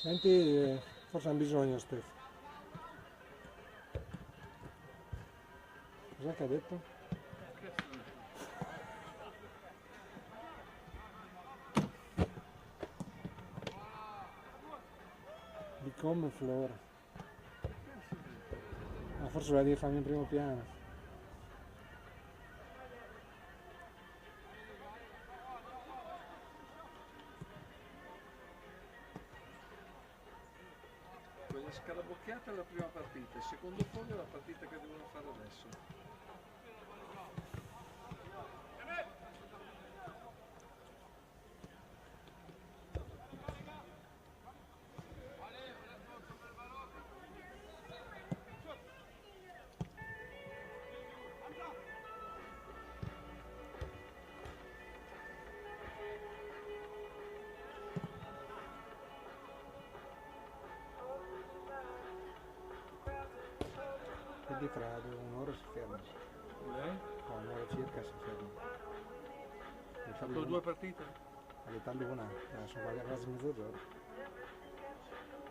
Senti, forse hanno bisogno, Stefano. Cos'è che ha detto? Become Flora. Ma forse voleva dire fammi in primo piano. Quella scarabocchiata è la prima partita, il secondo foglio è la partita che devono fare adesso. Quindi fra un'ora si ferma. Tra un'ora circa si ferma. Hai fatto due partite? All'età l'una, sono quasi mezzogiorno.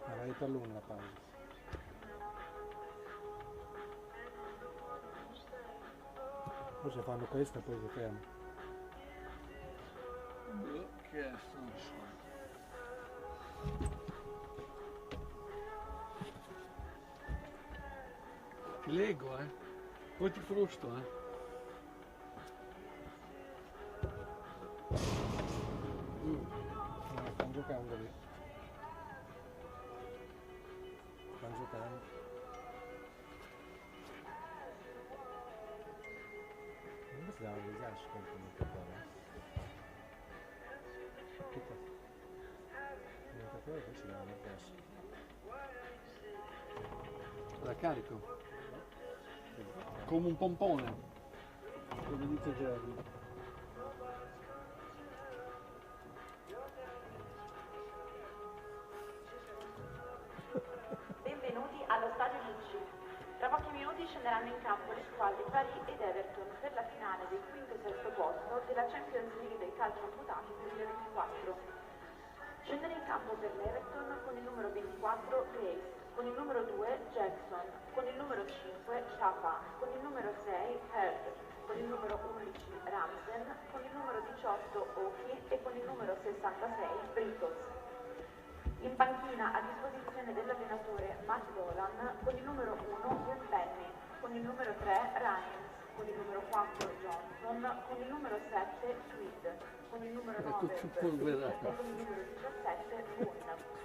All'età l'una la pausa. Poi se fanno questa poi si ferma. Che senso? Ti leggo, poi ti frusto, Stanno giocando lì. Stanno giocando. Non si dava il gas con il giocare. Il giocatore poi si dava il gas. La carico. Come un pompone. Come dice Jerry. Benvenuti allo stadio Lucci. Tra pochi minuti scenderanno in campo le squadre Paris ed Everton per la finale del quinto e sesto posto della Champions League del calcio imputato 2024. Scendere in campo per l'Everton con il numero 24 Grace, con il numero 2 Jackson, con il numero 5 Chapa, con il numero 6 Heard, con il numero 11 Ramsen, con il numero 18 Oki e con il numero 66 Britos. In panchina a disposizione dell'allenatore Matt Dolan con il numero 1 Will Penny, con il numero 3 Ryans, con il numero 4 Johnson, con il numero 7 Tweed, con il numero 9 tutto e polverato. con il numero 17 Boone.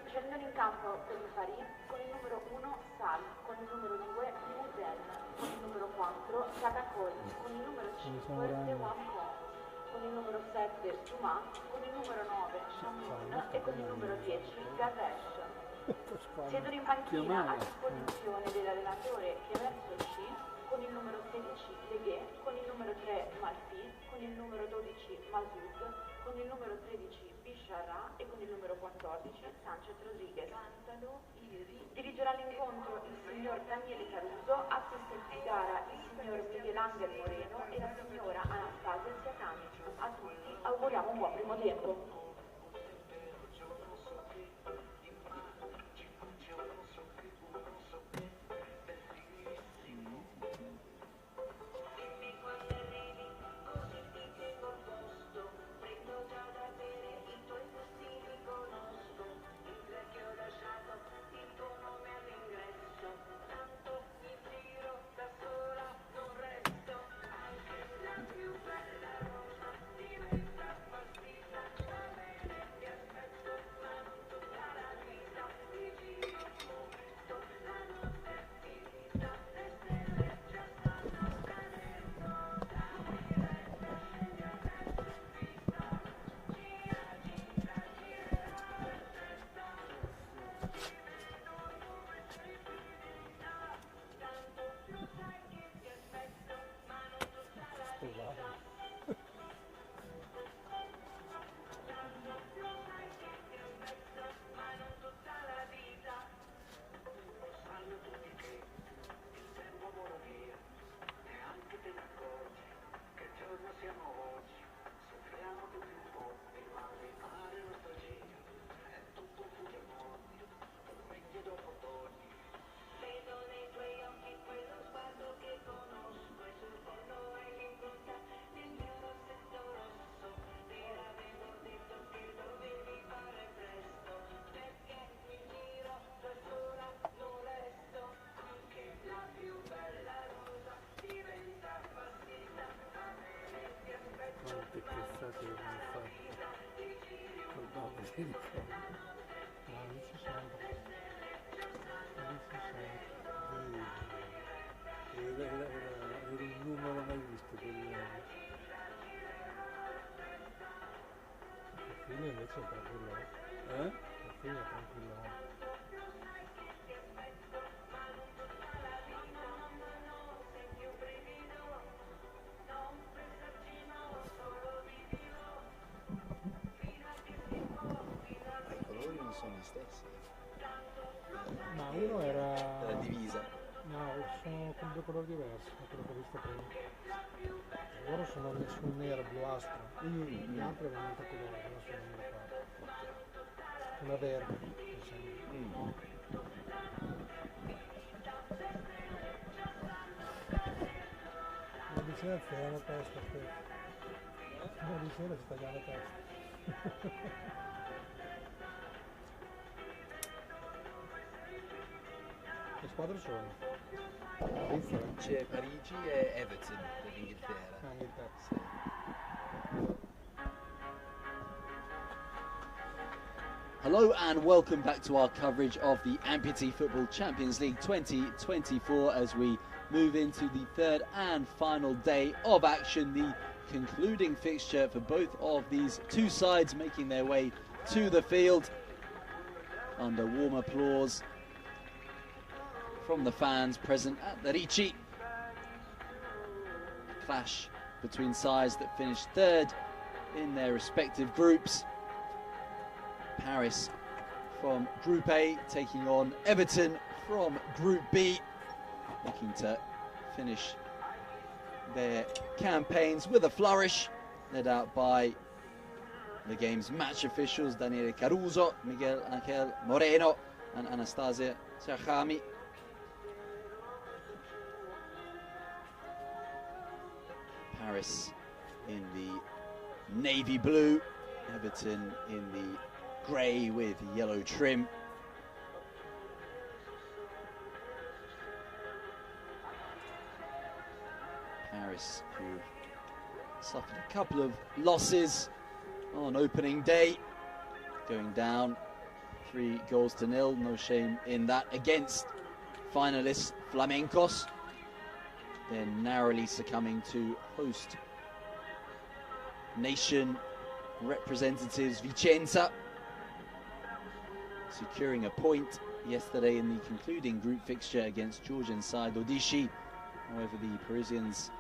Scendono in campo per il Paris con il numero 1 Sal, con il numero 2 Muden, con il numero 4 Katakoi, con il numero 5 Dewan Kong, con il numero 7 Dumas, con il numero 9 Shamoun e con il numero 10 Gavesh. Siedono in panchina a disposizione dell'allenatore Pierre Sochi, con il numero 16 Leghe, con il numero 3 Malfi, con il numero 12 Masud, con il numero 13 Bishara e con il numero 14 Sanchez Rodriguez. Dirigerà l'incontro il signor Daniele Caruso, assistente di gara il signor Michelangelo Moreno e la signora Anastasia Siatani. A tutti auguriamo un buon primo tempo. ti ricordo? No, lì ci sono. Lì ci sono. Era un numero mai visto quel. Il figlio invece è tranquillo. Il figlio è tranquillo. I colori non sono gli stessi. Ma uno era. La divisa. No, sono con due colori diversi, da quello che ho visto prima. Loro sono messi un nero bluastro, gli altri avevano molto colore, adesso non mi ricordo. Una verde, mi sembra. La vicina si taglia la testa, la vicina si taglia la testa. Che squadre sono? Svizzera? C'è Parigi e Everton dell'Inghilterra. Ah, Inghilterra. Sì. Hello and welcome back to our coverage of the Amputee Football Champions League 2024 as we move into the third and final day of action, the concluding fixture for both of these two sides making their way to the field under warm applause from the fans present at the Ricci. Clash between sides that finished third in their respective groups. Paris from Group A taking on Everton from Group B, looking to finish their campaigns with a flourish, led out by the game's match officials Daniele Caruso, Miguel Angel Moreno and Anastasia Serhami. Paris in the navy blue, Everton in the grey with yellow trim. Paris, who suffered a couple of losses on opening day, going down 3-0, no shame in that, against finalists Flamencos, then narrowly succumbing to host nation representatives Vicenza, securing a point yesterday in the concluding group fixture against Georgian side Odishi. However, the Parisians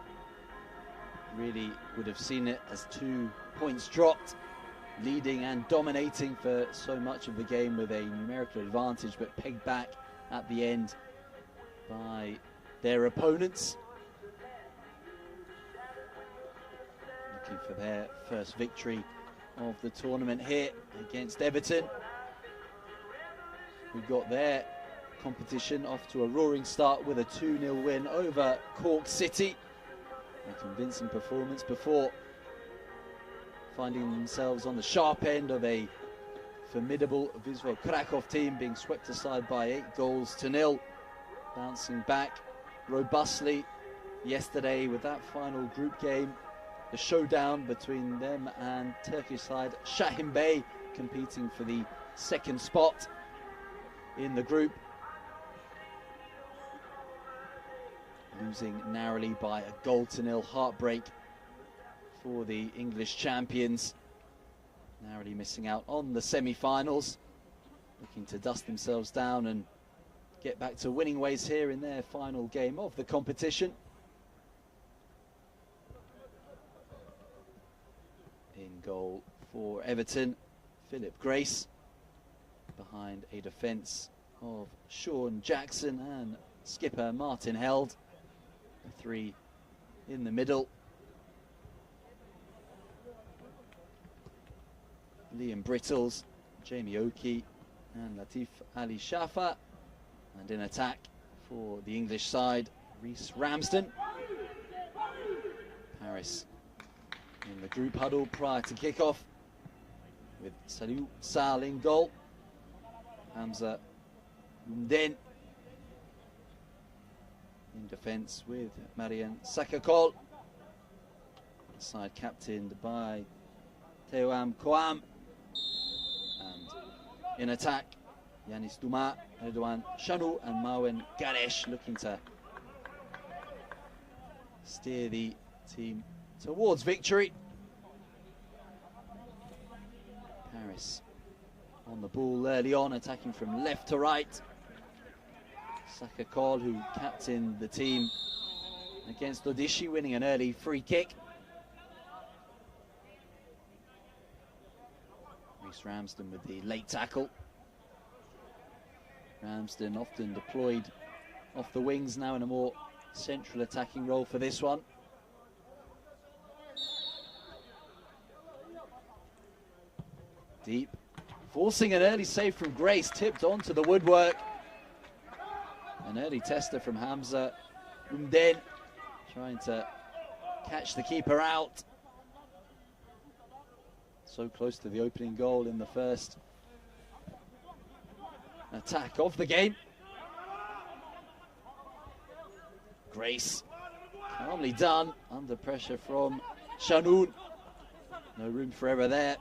really would have seen it as 2 points dropped, leading and dominating for so much of the game with a numerical advantage, but pegged back at the end by their opponents. Looking for their first victory of the tournament here against Everton, who got their competition off to a roaring start with a 2-0 win over Cork City. A convincing performance before finding themselves on the sharp end of a formidable Wisła Kraków team, being swept aside by 8-0, bouncing back robustly yesterday with that final group game, the showdown between them and Turkish side Şahin Bey, competing for the second spot in the group, losing narrowly by 1-0, heartbreak for the English champions, narrowly missing out on the semi-finals, looking to dust themselves down and get back to winning ways here in their final game of the competition. In goal for Everton, Philip Grace, behind a defence of Sean Jackson and skipper Martin Held. The three in the middle. Liam Brittles, Jamie Oakey and Latif Ali Shafa. And in attack for the English side, Reece Ramsden. Paris in the group huddle prior to kickoff, with Salou Sal in goal, Hamza Umden in defence with Marian Sakakol, side captained by Teoam Koam, and in attack. Yanis Duma, Erdogan Shanu and Marwan Ganesh looking to steer the team towards victory. Paris on the ball early on, attacking from left to right. Saka Kol, who captained the team against Odishi, winning an early free kick. Reece Ramsden with the late tackle. Ramsden often deployed off the wings, now in a more central attacking role for this one. Deep, forcing an early save from Grace, tipped onto the woodwork. An early tester from Hamza Umden, trying to catch the keeper out. So close to the opening goal in the first attack of the game. Grace, calmly done, under pressure from Shanoun. No room for error there.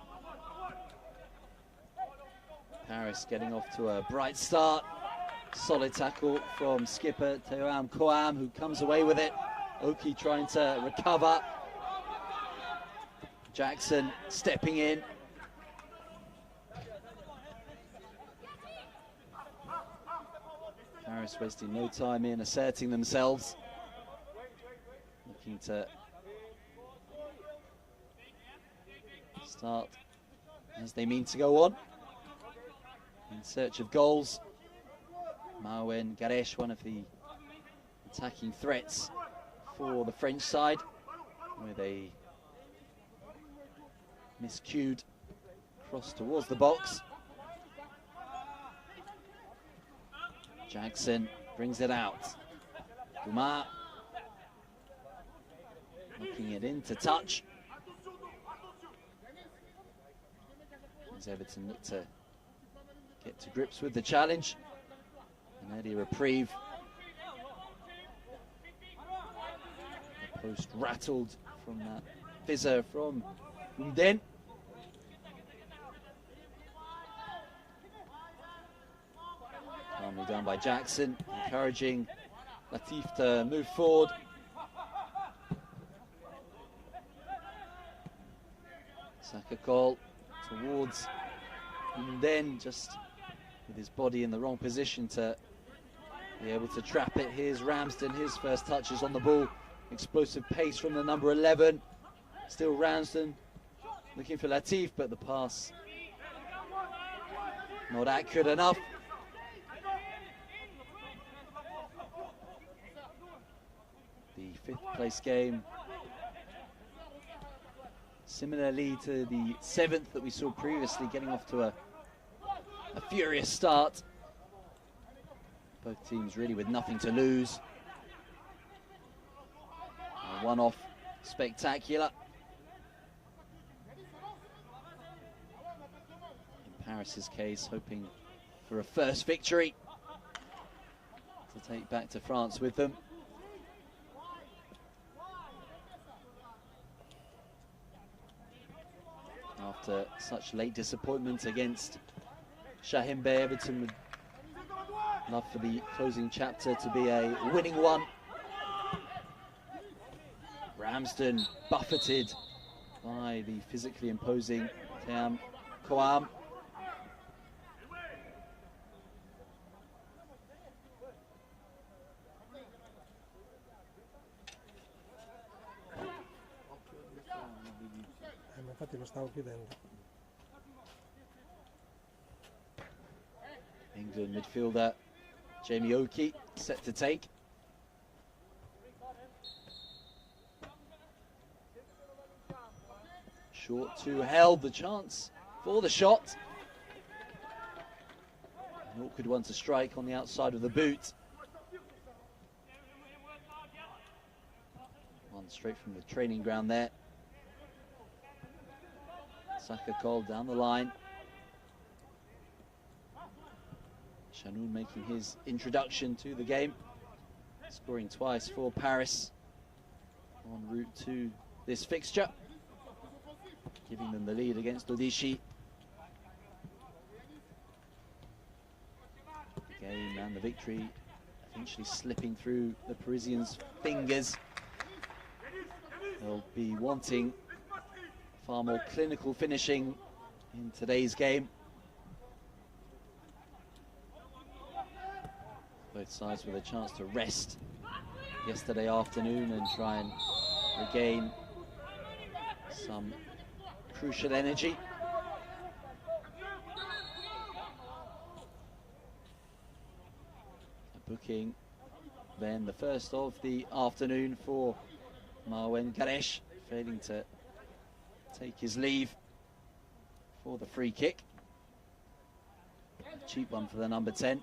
Paris getting off to a bright start. Solid tackle from skipper Teoam Koam, who comes away with it. Oki trying to recover. Jackson stepping in. Paris wasting no time in asserting themselves. Looking to start as they mean to go on. In search of goals. Marwan Ganesh, one of the attacking threats for the French side, with a miscued cross towards the box. Jackson brings it out. Duma knocking it into touch. As Everton look to get to grips with the challenge. An early reprieve. The post rattled from that fizzer from Umden. Calmly done by Jackson, encouraging Latif to move forward. Saka Kol towards Umden, just with his body in the wrong position to be able to trap it. Here's Ramsden, his first touches on the ball. Explosive pace from the number 11. Still Ramsden looking for Latif, but the pass not accurate enough. The 5th place game, similarly to the 7th that we saw previously, getting off to a furious start. Both teams really with nothing to lose. A one-off spectacular. In Paris's case, hoping for a first victory to take back to France with them. After such late disappointment against Shaheen Bey, Everton would love for the closing chapter to be a winning one. Ramsden buffeted by the physically imposing Teoam Koam. Infatti lo stavo chiedendo. England midfielder Jamie Oki set to take. Short two held, the chance for the shot. An awkward one to strike on the outside of the boot. One straight from the training ground there. Saka Kol down the line. Shanoun making his introduction to the game, scoring twice for Paris en route to this fixture, giving them the lead against Odishi. and the victory eventually slipping through the Parisians' fingers. They'll be wanting far more clinical finishing in today's game. Both sides with a chance to rest yesterday afternoon and try and regain some crucial energy. A booking then, the first of the afternoon for Marwan Garesh, failing to take his leave for the free kick. A cheap one for the number 10.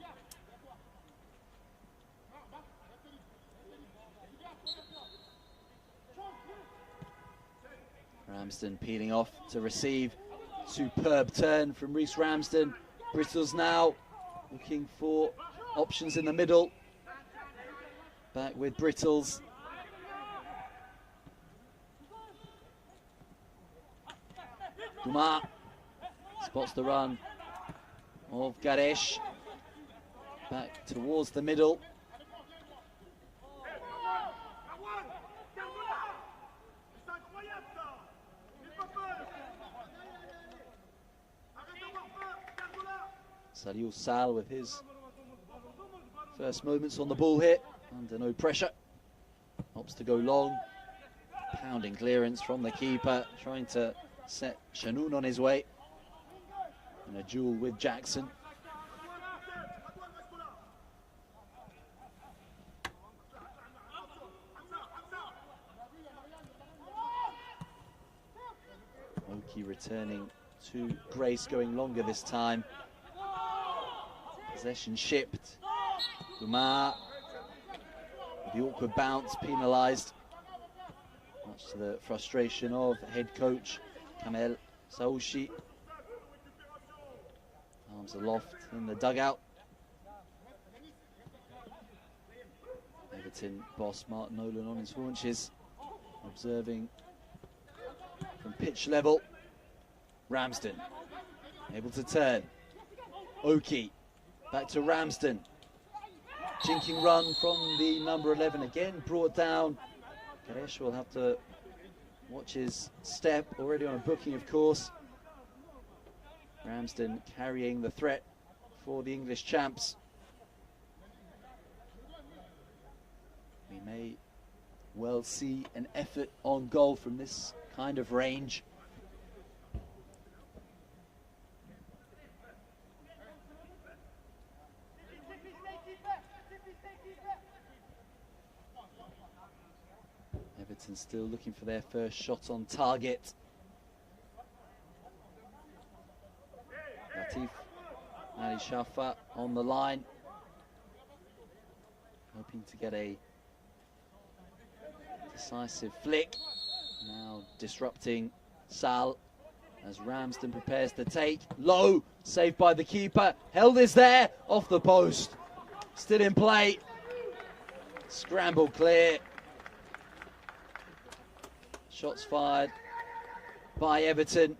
Ramsden peeling off to receive. Superb turn from Reece Ramsden. Brittles now looking for options in the middle. Back with Brittles. Dumar spots the run of Garesh. Back towards the middle. Saliou Sal with his first moments on the ball here, under no pressure. Opts to go long. Pounding clearance from the keeper, trying to set Chanoun on his way. And a duel with Jackson. Oki returning to Grace, going longer this time. Possession shipped. Dumar, the awkward bounce, penalised. Much to the frustration of head coach Kamel Saouchi. Arms aloft in the dugout. Everton boss Mark Nolan on his haunches, observing from pitch level. Ramsden able to turn. Oki back to Ramsden. Jinking run from the number 11 again, brought down. Garesh will have to watch his step, already on a booking of course. Ramsden carrying the threat for the English champs. We may well see an effort on goal from this kind of range. Everton still looking for their first shot on target. Latif Ali Shafa on the line, hoping to get a decisive flick. Now disrupting Sal as Ramsden prepares to take. Low, saved by the keeper. Held is there, off the post. Still in play. Scramble clear. Shots fired by Everton.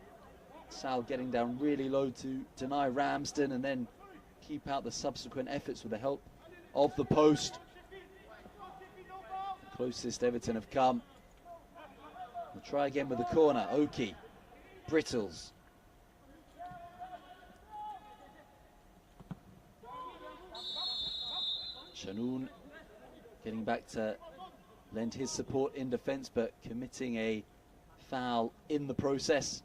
Sal getting down really low to deny Ramsden and then keep out the subsequent efforts with the help of the post. The closest Everton have come. We'll try again with the corner. Oki, Brittles. Chanoun getting back to lend his support in defence, but committing a foul in the process.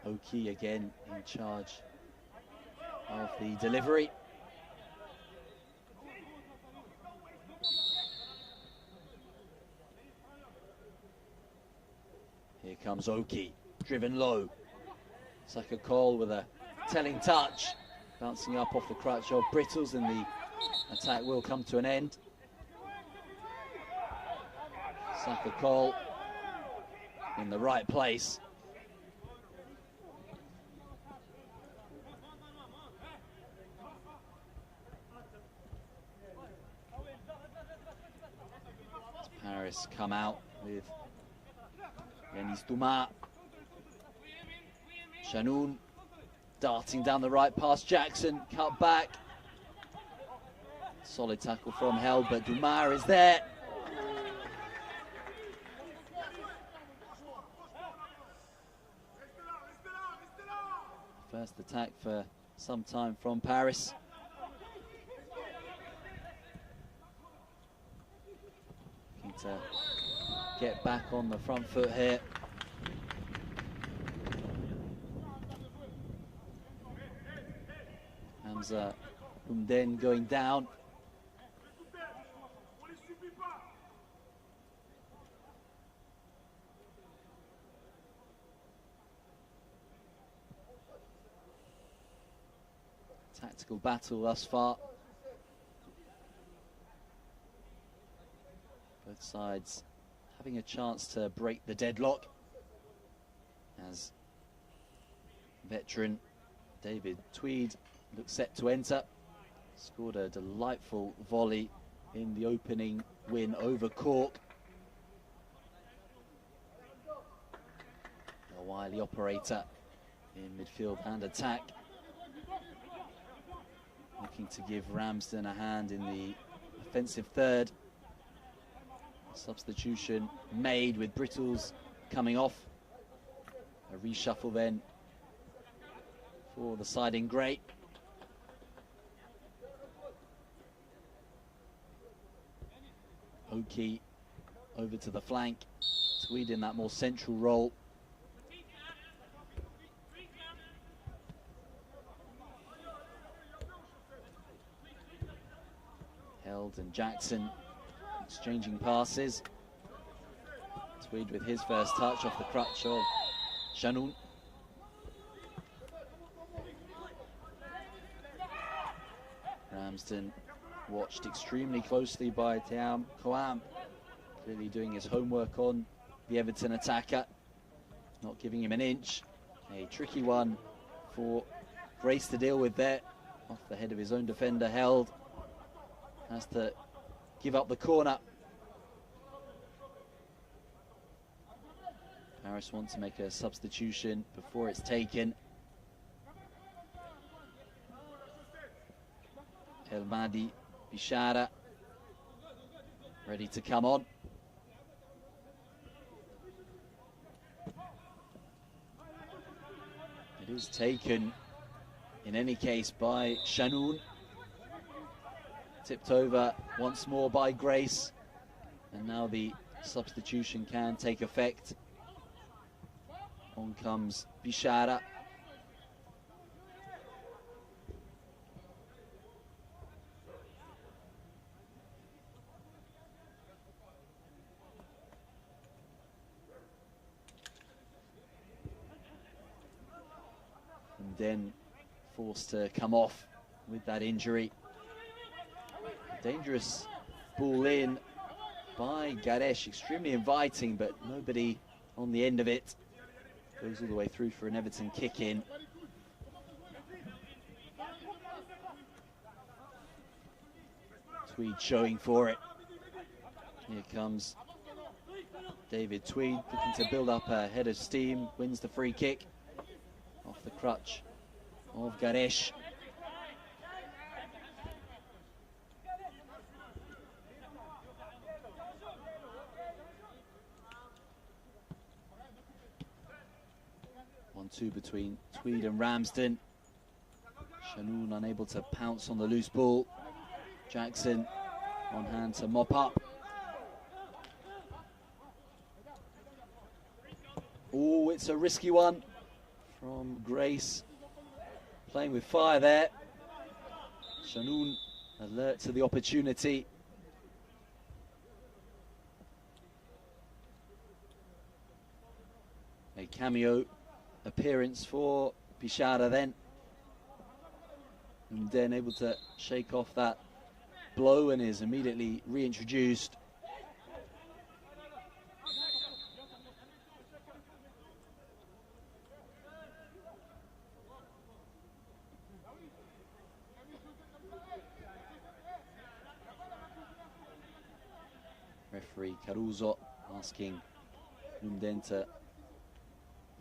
Oki again in charge of the delivery. Here comes Oki, driven low. Saka Cole with a telling touch, bouncing up off the crutch of Brittles, and the attack will come to an end. Saka Cole in the right place. Paris come out with Yanis Duma. Shanoun darting down the right past Jackson, cut back. Solid tackle from Held, but Duma is there. First attack for some time from Paris. Looking to get back on the front foot here. Hamza Umden going down. Tactical battle thus far. Both sides having a chance to break the deadlock as veteran David Tweed looks set to enter. Scored a delightful volley in the opening win over Cork. A wily operator in midfield and attack. Looking to give Ramsden a hand in the offensive third. Substitution made with Brittles coming off. A reshuffle then for the side in grey. Oki over to the flank. Tweed in that more central role. Held and Jackson exchanging passes. Tweed with his first touch off the crutch of Shanoun. Ramsden watched extremely closely by Thiam Coam, clearly doing his homework on the Everton attacker, not giving him an inch. A tricky one for Grace to deal with there, off the head of his own defender. Held has to give up the corner. Paris wants to make a substitution before it's taken. El Mahdi Bishara ready to come on. It is taken in any case by Shanoun. Tipped over once more by Grace, and now the substitution can take effect. On comes Bishara. And then forced to come off with that injury. Dangerous ball in by Garesh, extremely inviting, but nobody on the end of it. Goes all the way through for an Everton kick in. Tweed showing for it. Here comes David Tweed, looking to build up a head of steam, wins the free kick off the crutch of Garesh. Two between Tweed and Ramsden. Shanoun unable to pounce on the loose ball. Jackson on hand to mop up. Oh, it's a risky one from Grace. Playing with fire there. Shanoun alert to the opportunity. A cameo appearance for Bishara then, and then able to shake off that blow and is immediately reintroduced. Referee Caruso asking Lumden to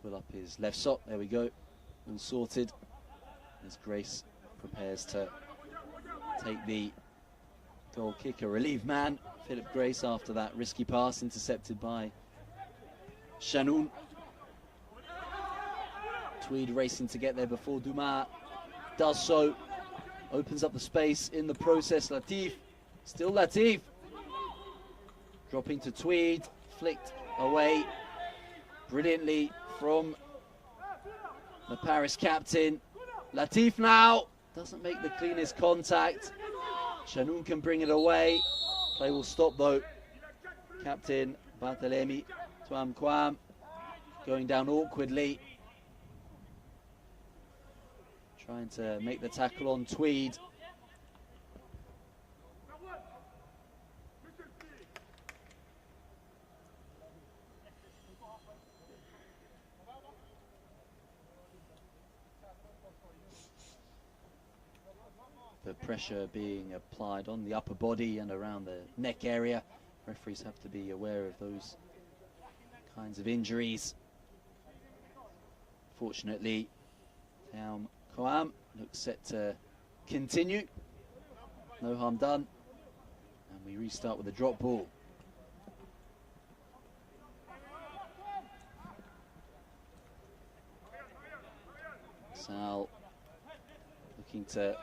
pull up his left sock. There we go, all sorted. As Grace prepares to take the goal kick, a relieved man, Philip Grace, after that risky pass intercepted by Shanoun. Tweed racing to get there before Dumas does so. Opens up the space in the process. Latif, still Latif. Dropping to Tweed, flicked away brilliantly from the Paris captain. Latif now doesn't make the cleanest contact. Shanoun can bring it away. Play will stop though. Captain Barthelemy Tuam Kwam going down awkwardly, trying to make the tackle on Tweed. The pressure being applied on the upper body and around the neck area. Referees have to be aware of those kinds of injuries. Fortunately, Taum Koam looks set to continue. No harm done. And we restart with a drop ball. Sal looking to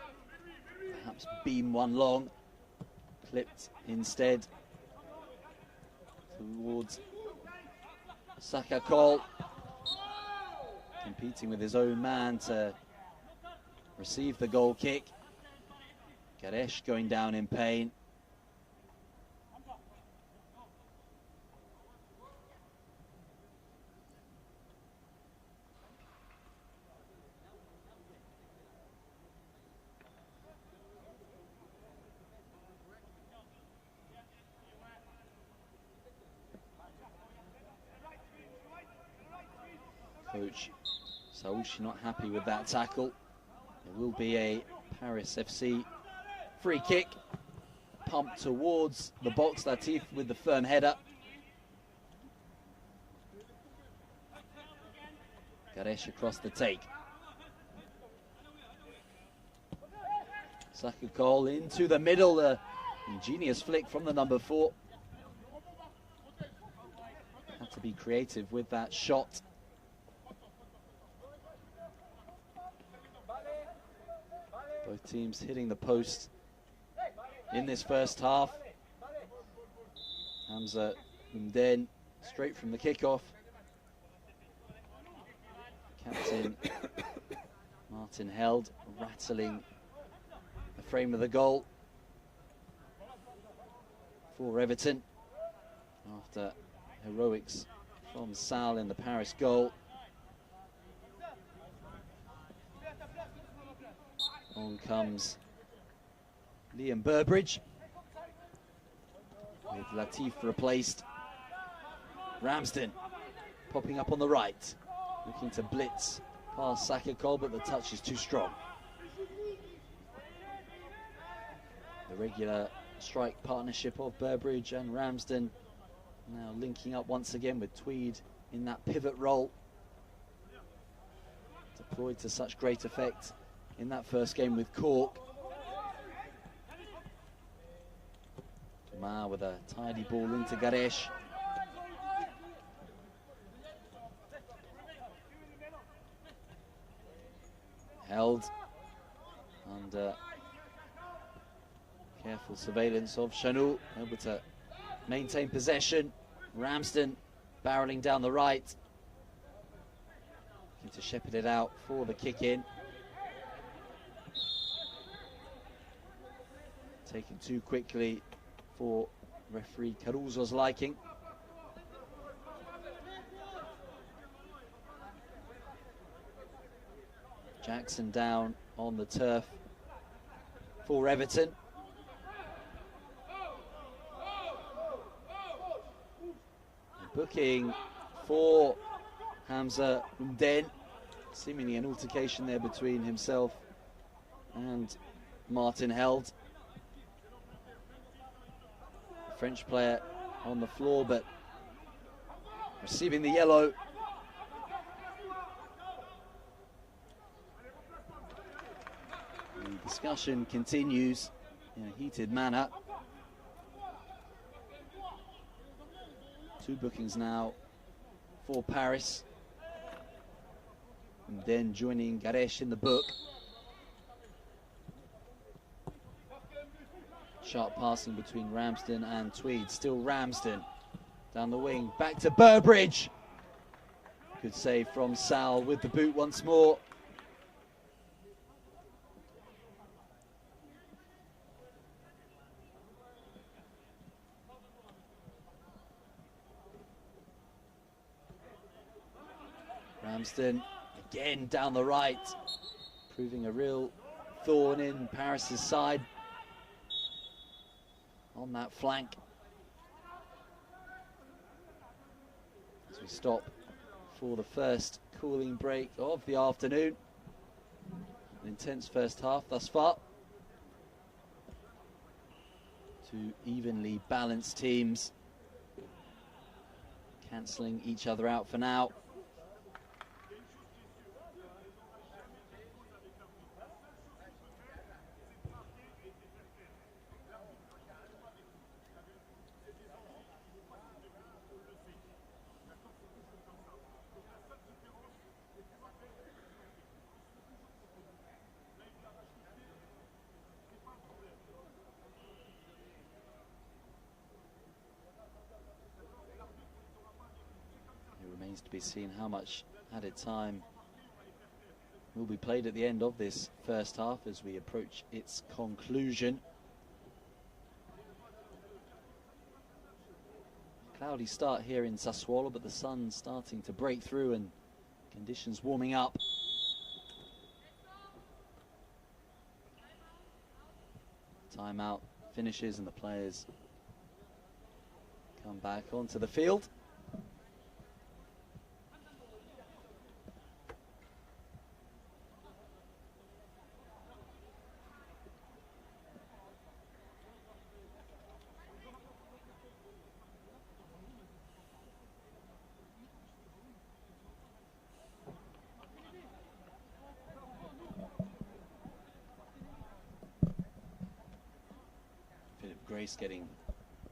perhaps beam one long. Clipped instead towards Saka Cole, competing with his own man to receive the goal kick. Garesh going down in pain. Coach Saouchi not happy with that tackle. There will be a Paris FC free kick. Pumped towards the box. Latif with the firm header. Garesh across the take. Saka Cole into the middle. Ingenious flick from the number 4. Had to be creative with that shot. Both teams hitting the post in this first half. Hamza Lumden straight from the kickoff. Captain Martin Held rattling the frame of the goal for Everton after heroics from Sal in the Paris goal. On comes Liam Burbridge with Latif replaced. Ramsden popping up on the right, looking to blitz past Saka Cole, but the touch is too strong. The regular strike partnership of Burbridge and Ramsden now linking up once again with Tweed in that pivot role, deployed to such great effect in that first game with Cork. Dumas with a tidy ball into Garesh. Held under careful surveillance of Chanou, able to maintain possession. Ramsden barreling down the right, looking to shepherd it out for the kick in. Taken too quickly for referee Caruso's liking. Jackson down on the turf for Everton. Booking for Hamza Lumden. Seemingly an altercation there between himself and Martin Held. The French player on the floor, but receiving the yellow. The discussion continues in a heated manner. 2 bookings now for Paris. And then joining Garesh in the book. Sharp passing between Ramsden and Tweed. Still Ramsden down the wing. Back to Burbridge. Good save from Sal with the boot once more. Ramsden again down the right, proving a real thorn in Paris's side on that flank. As we stop for the first cooling break of the afternoon. An intense first half thus far. 2 evenly balanced teams cancelling each other out for now. To be seen how much added time will be played at the end of this first half as we approach its conclusion. Cloudy start here in Sassuolo, but the sun's starting to break through and conditions warming up. Timeout finishes and the players come back onto the field. Grace getting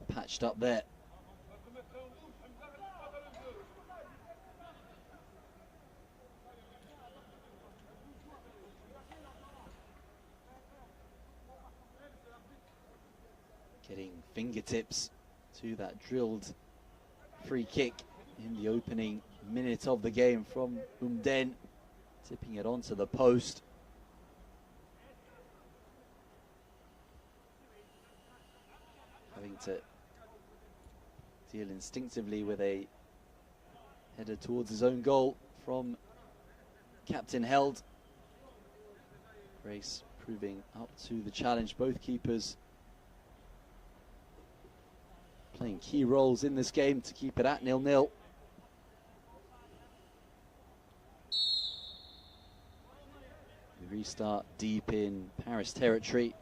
patched up there. Getting fingertips to that drilled free kick in the opening minute of the game from Umden, tipping it onto the post. Having to deal instinctively with a header towards his own goal from Captain Held. Grace proving up to the challenge. Both keepers playing key roles in this game to keep it at 0-0. We restart deep in Paris territory.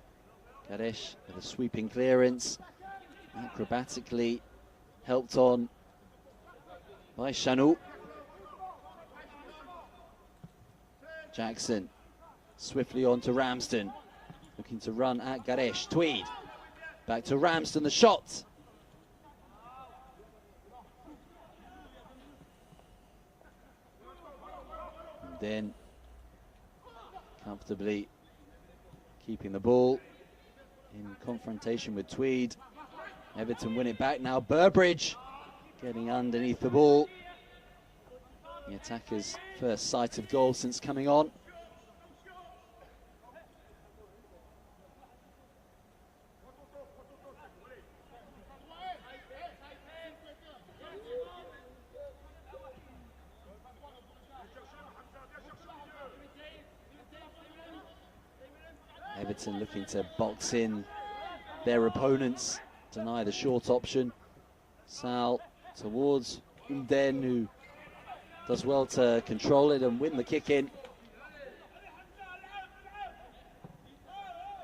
Garesh with a sweeping clearance. Acrobatically helped on by Chanou. Jackson swiftly on to Ramsden, looking to run at Garesh. Tweed back to Ramsden, the shot. And then comfortably keeping the ball in confrontation with Tweed. Everton win it back now. Burbridge getting underneath the ball. The attacker's first sight of goal since coming on. Everton looking to box in their opponents, deny the short option. Sal towards Umden, who does well to control it and win the kick in.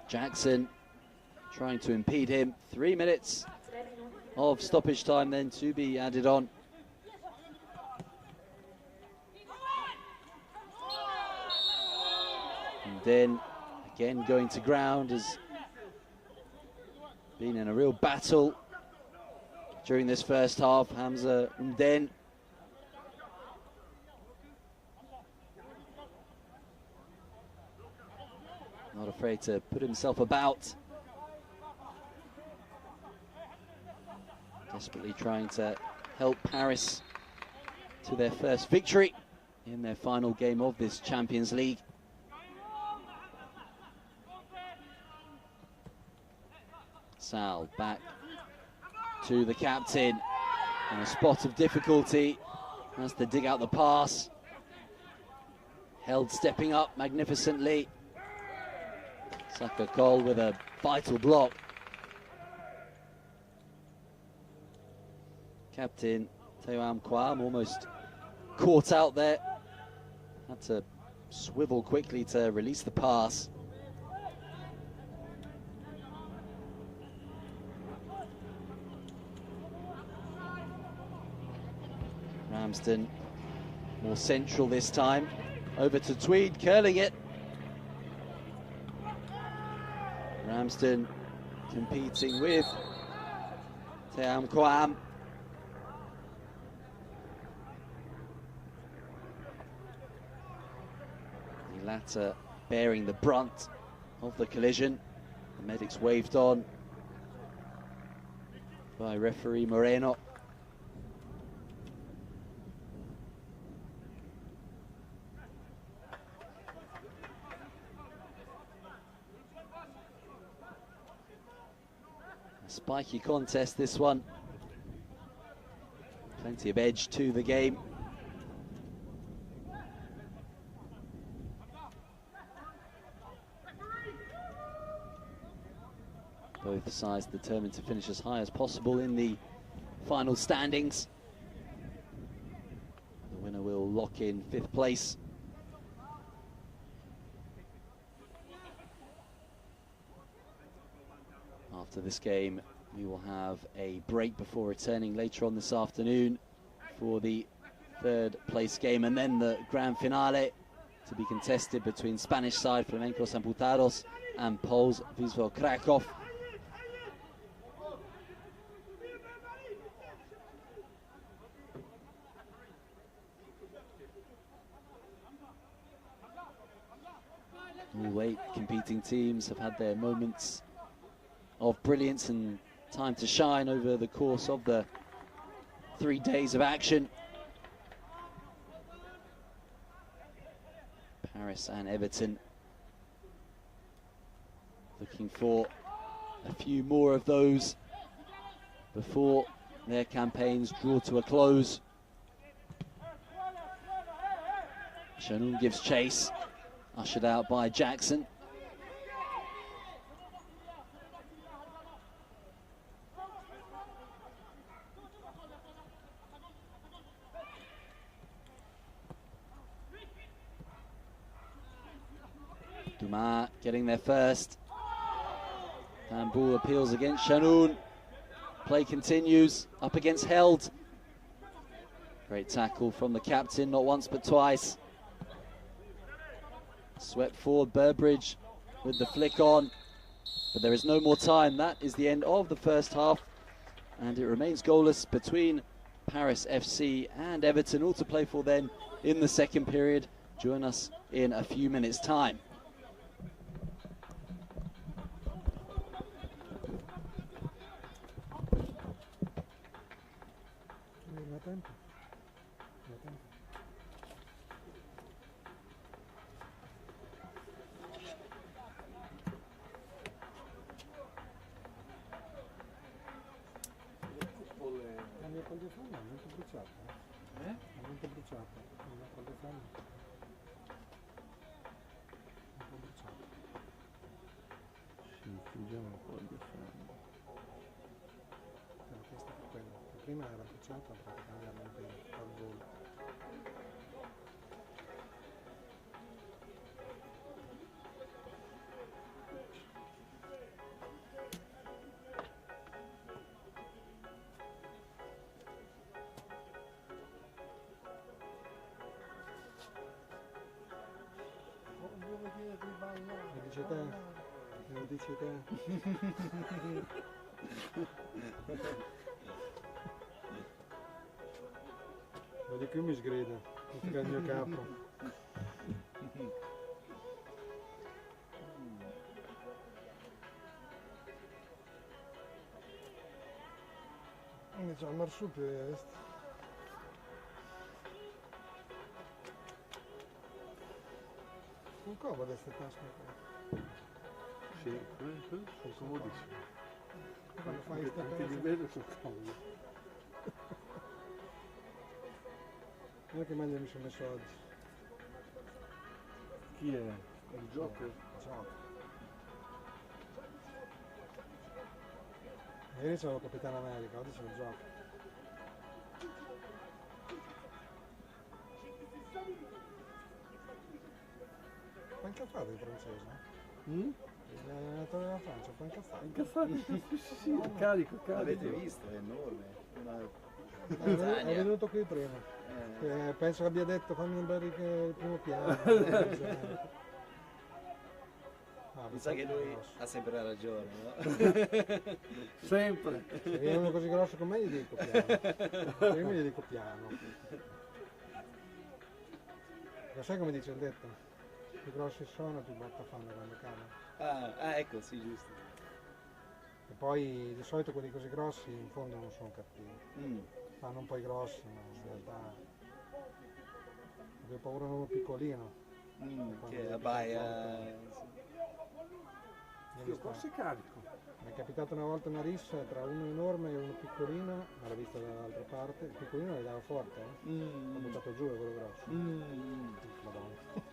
Jackson trying to impede him. 3 minutes of stoppage time then to be added on. And then again going to ground, has been in a real battle during this first half. Hamza Umden. Not afraid to put himself about. Desperately trying to help Paris to their first victory in their final game of this Champions League. Sal back to the captain in a spot of difficulty. Has to dig out the pass. Held stepping up magnificently. Saka Cole with a vital block. Captain Théo Kwam almost caught out there. Had to swivel quickly to release the pass. Ramsden more central this time. Over to Tweed, curling it. Ramsden competing with Théo Kwam. The latter bearing the brunt of the collision. The medics waved on by referee Moreno. A spiky contest, this one. Plenty of edge to the game. Both sides determined to finish as high as possible in the final standings. The winner will lock in 5th place. After this game, we will have a break before returning later on this afternoon for the 3rd place game, and then the grand finale to be contested between Spanish side Flamencos Amputados and Poles Wisła Kraków. All 8 competing teams have had their moments of brilliance and time to shine over the course of the 3 days of action. Paris and Everton looking for a few more of those before their campaigns draw to a close. Shanoun gives chase, ushered out by Jackson. Dumas getting there first. Handball appeals against Shanoun. Play continues, up against Held. Great tackle from the captain, not once but twice. Swept forward Burbridge with the flick on, but there is no more time. That is the end of the first half, and it remains goalless between Paris FC and Everton, all to play for then in the second period. Join us in a few minutes' time. La mia qualificazione è molto bruciata. È molto bruciata. La mia qualificazione è un po' bruciata. Sì, chiudiamo un po' di fanno. Questa è quella. Prima era bruciata, per cambiare al volo. dici te? Me lo dici te? Lo di qui mi sgrida, mi tira il mio capo. C'è un marsupio questo. Sono comode queste tasche qua. Sì, sono comodissimi. Quando fai Anche queste anche di cose, vedo sono comodi. guarda che maglia mi sono messo oggi. Chi è? Il Joker? Ciao. Ieri c'avevo Capitano America, oggi c'è il gioco. Puoi incazzare di francese? L'allenatore della Francia, puoi incazzare? Incazzato? Sì, carico. L'avete visto? È enorme. È Lasagna. venuto qui prima. Penso che abbia detto fammi un bel il primo piano. Mi sa che lui ha sempre ragione, no? Sempre. Se viene uno così grosso come me gli dico piano. Prima gli dico piano. Lo sai come dice il detto? Più grossi sono, più botta fanno quando cadono. Ah, ecco, sì, giusto. E poi di solito quelli così grossi in fondo non sono cattivi. Fanno un po' i grossi, ma in realtà avevo paura di uno piccolino. Che abbaia. Io forse carico. Mi è capitato una volta una rissa tra uno enorme e uno piccolino, ma l'ho vista dall'altra parte. Il piccolino le dava forte, l'ho buttato giù e quello grosso. Madonna.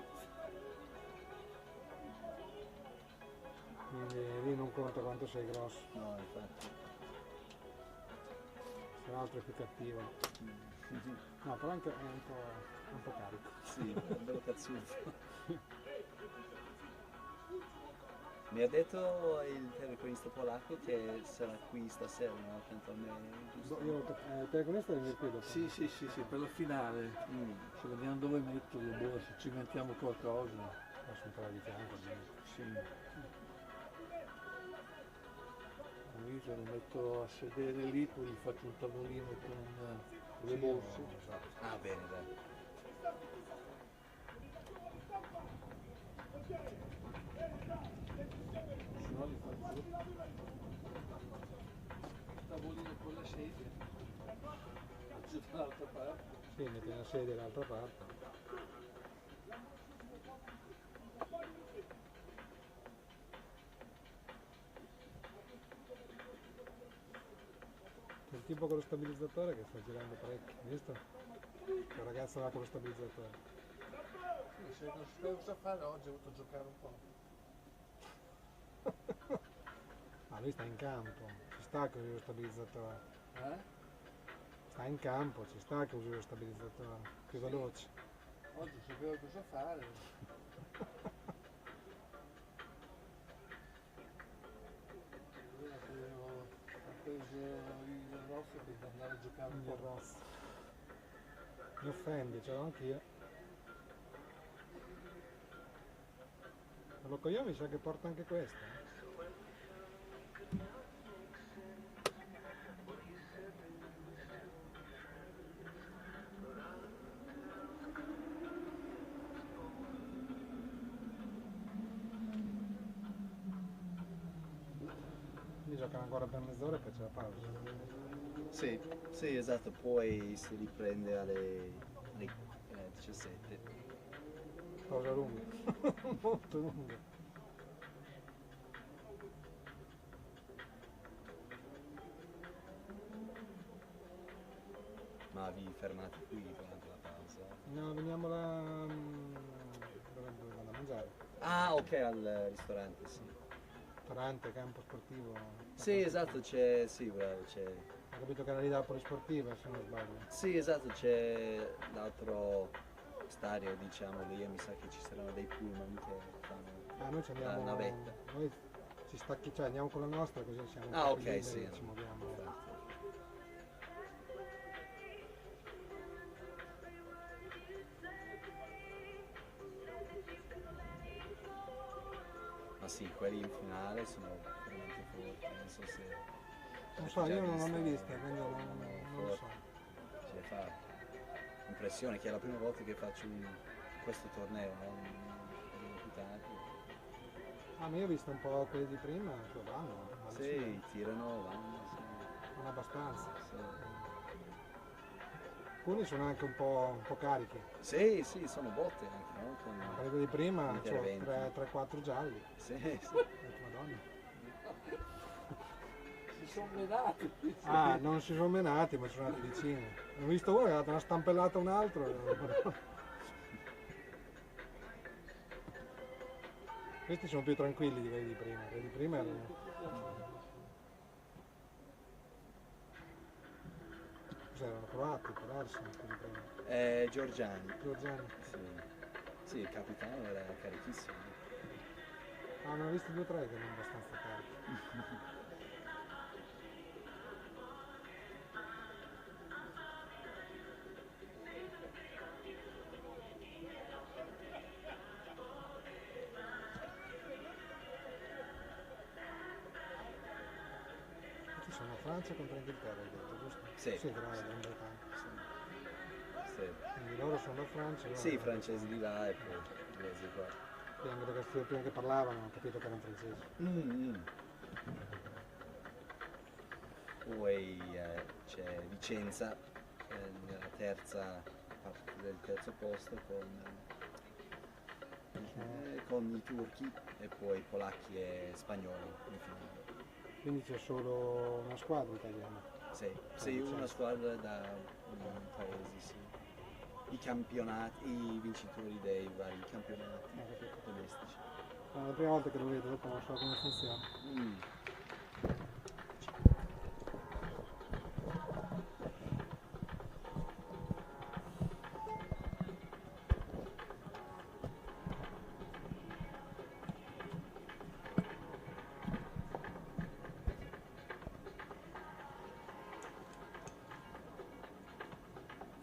Quindi lì non conta quanto sei grosso, No, infatti. se l'altro è più cattivo. No, però anche è un po' carico. Sì, è un bello cazzuto. Mi ha detto il telecronista polacco che sarà qui stasera, no? Accanto a me, giusto? Io il telefonista è il qui dopo. Sì, per la finale. Se vediamo dove metterlo, boh, se ci mettiamo qualcosa. Posso entrare di fianco. Sì. Io lo metto a sedere lì, poi gli faccio un tavolino con le borse. Ah, bene, dai. Se no li faccio tavolino con le sedie. Giù dall'altra parte. Sì, metti una sedia dall'altra parte. C'è il tipo con lo stabilizzatore che sta girando parecchio, visto? Quel ragazzo là con lo stabilizzatore. Sì, se non sapevo cosa fare oggi ho voluto giocare un po'. Ah, lui sta in campo, ci sta che usi lo stabilizzatore. Sta in campo, ci sta che usi lo stabilizzatore. Più veloce. Oggi sapevo cosa fare. Ha preso il rosso per andare a giocare un Il po'. rosso. Mi offendi, ce l'ho anch'io. Ma lo io mi sa che porta anche questo. Quindi giocano ancora per mezz'ora e poi c'è la pausa. Sì, sì, esatto, poi si riprende alle 17. Pausa lunga. Molto lunga. Ma vi fermate qui durante la pausa? No, veniamo là dove vado a mangiare. Ah, ok, al ristorante, sì. Ristorante, campo sportivo. Sì, esatto, c'è, sì, bravo, c'è. Ho capito che era lì dalla polisportiva, se non sbaglio. Sì, esatto, c'è l'altro stadio, diciamo, lì, mi sa che ci saranno dei pullman che fanno Noi ci la andiamo. navetta. Noi ci stacchi, cioè andiamo con la nostra così siamo un Ah, po' ok, più liberi, sì. ci muoviamo. Ma sì, quelli in finale sono veramente forti, non so se... Non so, io non l'ho mai vista, quindi non lo so. Cioè, fa impressione che è la prima volta che faccio questo torneo, no? Più tanti. Ah, ma io ho visto un po' quelli di prima, che vanno. Sì, tirano, vanno, sì. Non abbastanza. Sì. Alcuni sono anche un po' carichi. Sì, sì, sono botte anche, no? Con Quelli di prima, interventi. 3-4 gialli. Sì, sì. Madonna. Si sono menati. Ah, non si sono menati, ma ci sono andati vicini. Ho visto uno che ha dato una stampellata a un altro. Questi sono più tranquilli di quelli di prima. Quelli di prima erano... Cos'erano? Croati, diversi quelli di prima. Giorgiani. Giorgiani. Sì. Sì, il capitano era carichissimo. Ah, ne ho visti 2 o 3 che erano abbastanza carichi. Sono Francia contro Inghilterra, hai detto, giusto? Sì. Sì, Gran Bretagna. Sì. Quindi loro sono la Francia. Sì, i francesi di là e poi i inglesi qua. Sì, anche perché prima che parlavano ho capito che erano francesi. Poi c'è Vicenza nella terza parte del terzo posto con i turchi e poi polacchi e spagnoli in finale. Quindi c'è solo una squadra italiana. Sì, sì, una squadra da un paese, sì. I campionati, i vincitori dei vari campionati domestici. È la prima volta che lo vedo, dopo non so come funziona.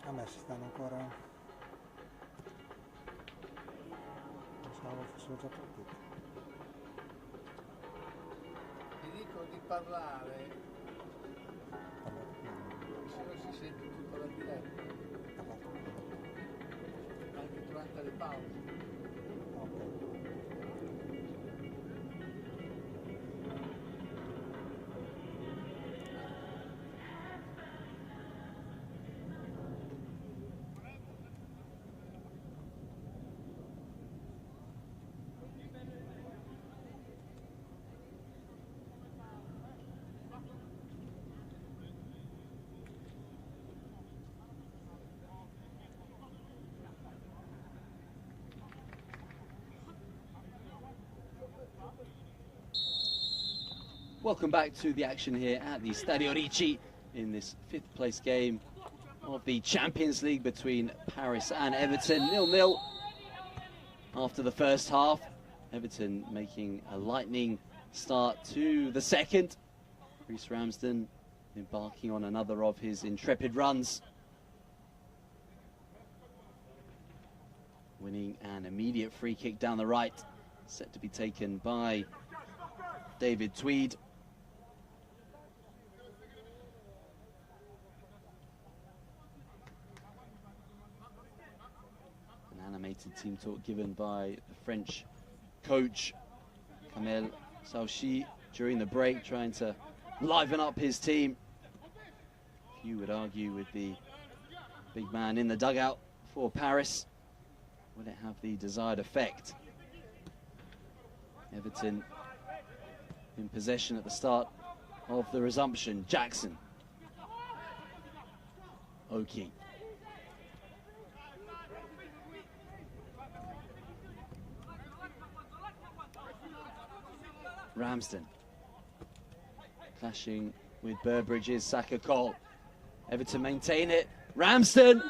A me si stanno ancora... Pensavo fossero già partiti. Ti dico di parlare, se non si sente tutta la diretta, anche durante le pause. Welcome back to the action here at the Stadio Ricci in this 5th place game of the Champions League between Paris and Everton. 0-0 after the first half. Everton making a lightning start to the second. Reece Ramsden embarking on another of his intrepid runs. Winning an immediate free kick down the right, set to be taken by David Tweed. Animated team talk given by the French coach Kamel Saouchi during the break, trying to liven up his team. You would argue with the big man in the dugout for Paris. Will it have the desired effect? Everton in possession at the start of the resumption. Jackson. Oki. Ramsden clashing with Burbridge's Saka Cole. Everton maintain it. Ramsden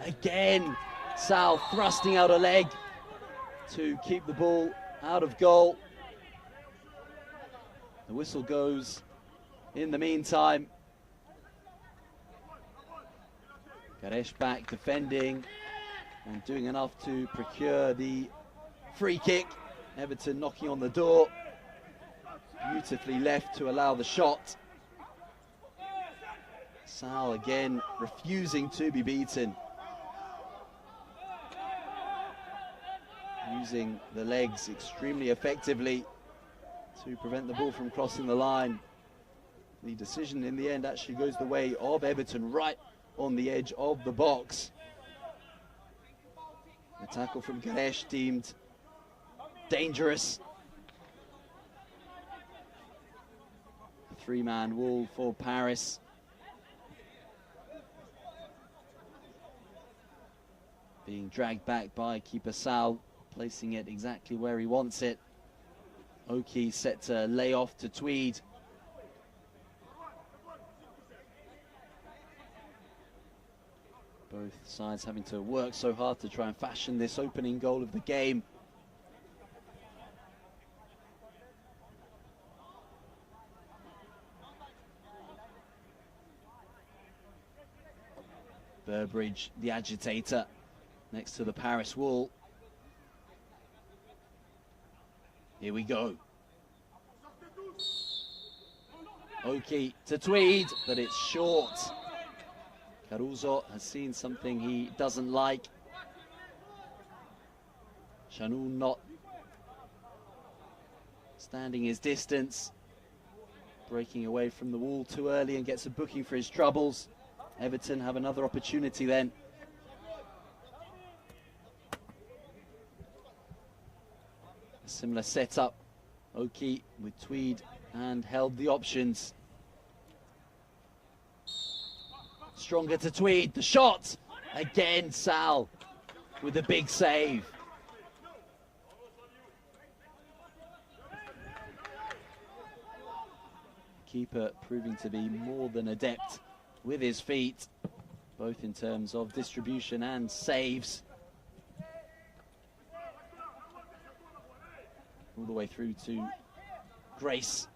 again. Sal thrusting out a leg to keep the ball out of goal. The whistle goes in the meantime. Garesh back defending and doing enough to procure the free kick. Everton knocking on the door. beautifully left to allow the shot. Sal again refusing to be beaten. Using the legs extremely effectively to prevent the ball from crossing the line. The decision in the end actually goes the way of Everton, right on the edge of the box. The tackle from Ganesh deemed dangerous. A three-man wall for Paris. Being dragged back by keeper Sal, placing it exactly where he wants it. Oki set to lay off to Tweed. Both sides having to work so hard to try and fashion this opening goal of the game. Burbridge, the agitator, next to the Paris wall. Here we go. Oki to Tweed, but it's short. Caruso has seen something he doesn't like. Chanul not standing his distance, breaking away from the wall too early and gets a booking for his troubles. Everton have another opportunity then. A similar setup. Oki with Tweed and held the options. Stronger to Tweed, the shot! Again, Sal with a big save. Keeper proving to be more than adept with his feet, both in terms of distribution and saves. All the way through to Grace.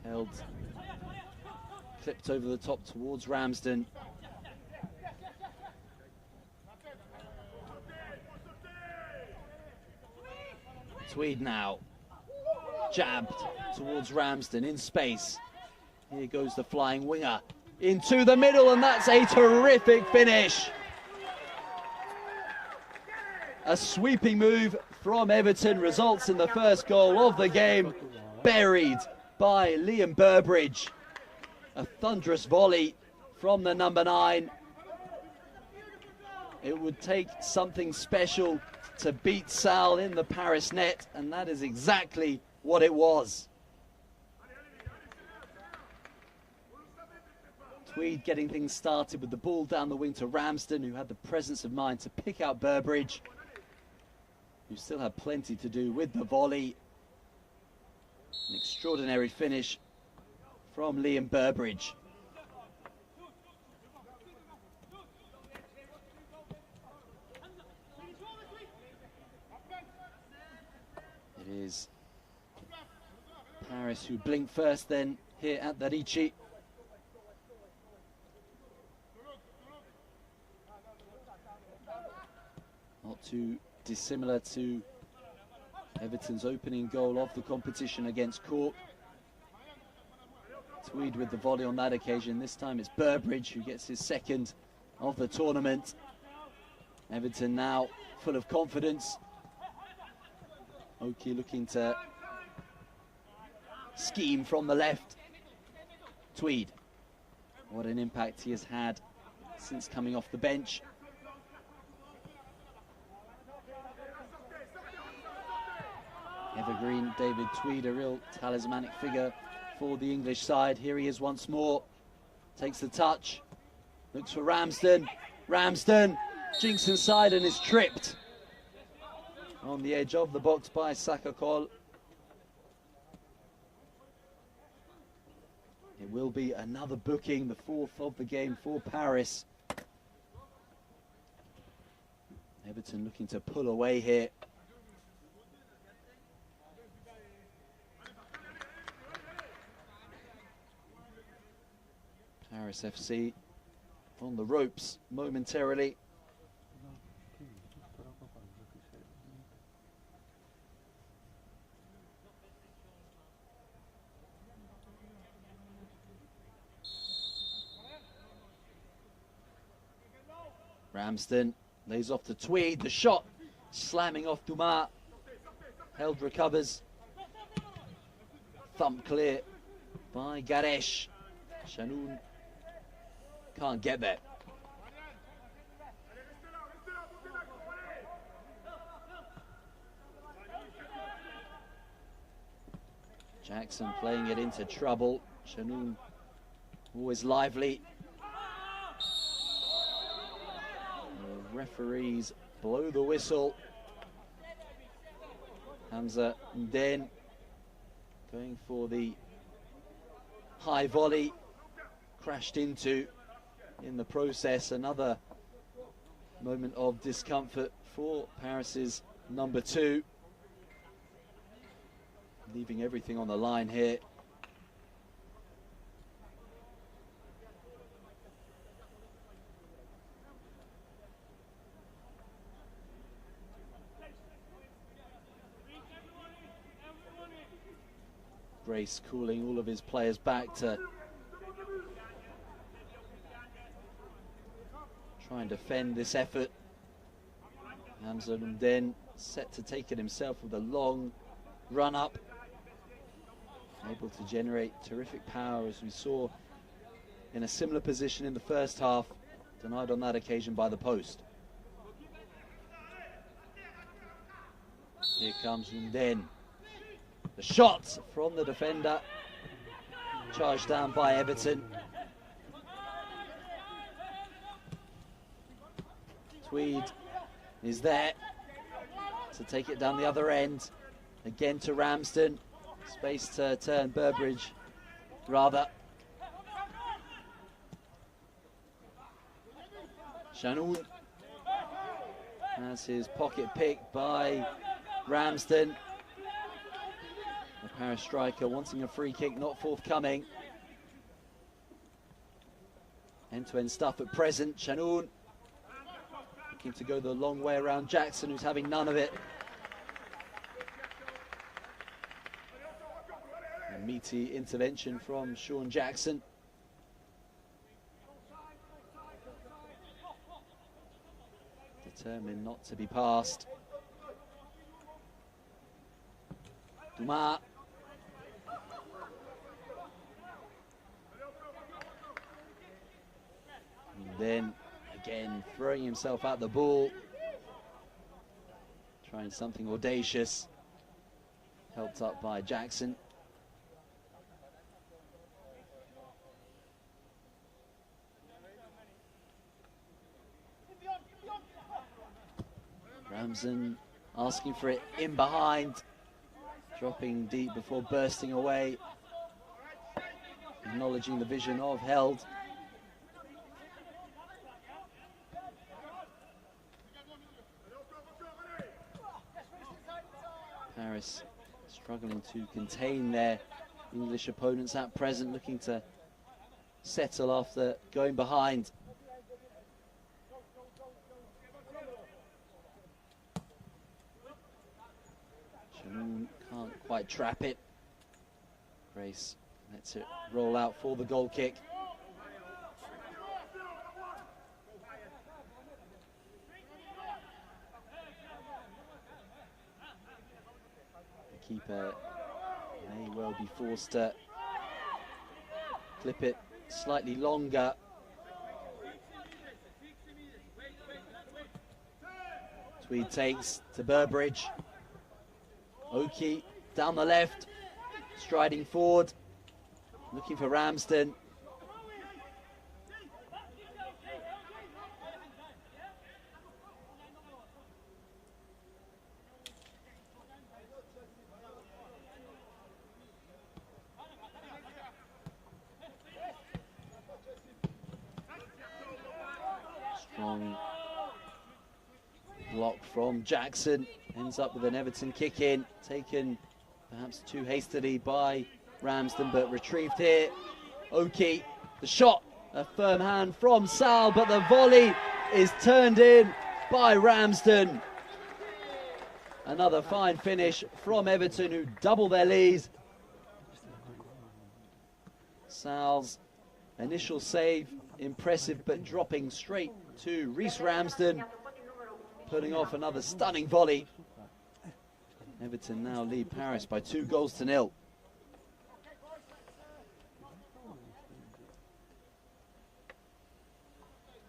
Held, clipped over the top towards Ramsden. Tweed now. Jabbed towards Ramsden in space. Here goes the flying winger into the middle, and that's a terrific finish. A sweeping move from Everton results in the first goal of the game, buried by Liam Burbridge. A thunderous volley from the number 9. It would take something special to beat Sal in the Paris net, and that is exactly what it was. Tweed getting things started with the ball down the wing to Ramsden, who had the presence of mind to pick out Burbridge, who still had plenty to do with the volley. An extraordinary finish from Liam Burbridge. It is Paris who blink first then here at the Ricci. Not too dissimilar to Everton's opening goal of the competition against Cork. Tweed with the volley on that occasion. This time it's Burbridge who gets his second of the tournament. Everton now full of confidence. Oki looking to scheme from the left. Tweed, what an impact he has had since coming off the bench. Evergreen David Tweed, a real talismanic figure for the English side. Here he is once more. Takes the touch. Looks for Ramsden. Ramsden jinks inside and is tripped on the edge of the box by Sakakol. It will be another booking, the 4th of the game for Paris. Everton looking to pull away here. Paris FC on the ropes momentarily. Ramsden lays off to Tweed. The shot slamming off Dumas. Held recovers. Thump clear by Garesh. Shanoun can't get there. Jackson playing it into trouble. Shanoun always lively. The referees blow the whistle. Hamza Mden going for the high volley. Crashed into in the process. Another moment of discomfort for Paris's number 2. Leaving everything on the line here. Grace calling all of his players back to try and defend this effort. Hamza Mden set to take it himself with a long run up. Able to generate terrific power, as we saw in a similar position in the first half, denied on that occasion by the post. Here comes Mden. The shot from the defender, charged down by Everton. Tweed is there to take it down the other end. Again to Ramsden. Space to turn Burbridge, rather. Shanoun has his pocket picked by Ramsden. The Paris striker wanting a free kick, not forthcoming. End-to-end stuff at present. Shanoun looking to go the long way around Jackson, who's having none of it. A meaty intervention from Sean Jackson. Determined not to be passed. Dumas. And then again throwing himself at the ball. Trying something audacious. Helped up by Jackson. Ramsden asking for it in behind, dropping deep before bursting away, acknowledging the vision of Held. Paris struggling to contain their English opponents at present, looking to settle after going behind. Can't quite trap it. Grace lets it roll out for the goal kick. The keeper may well be forced to clip it slightly longer. Tweed takes to Burbridge. Oki down the left, striding forward, looking for Ramsden. Strong block from Jackson. Ends up with an Everton kick in, taken perhaps too hastily by Ramsden, but retrieved here. Oki, the shot, a firm hand from Sal, but the volley is turned in by Ramsden. Another fine finish from Everton, who double their lead. Sal's initial save impressive, but dropping straight to Reece Ramsden, putting off another stunning volley. Everton now lead Paris by 2-0.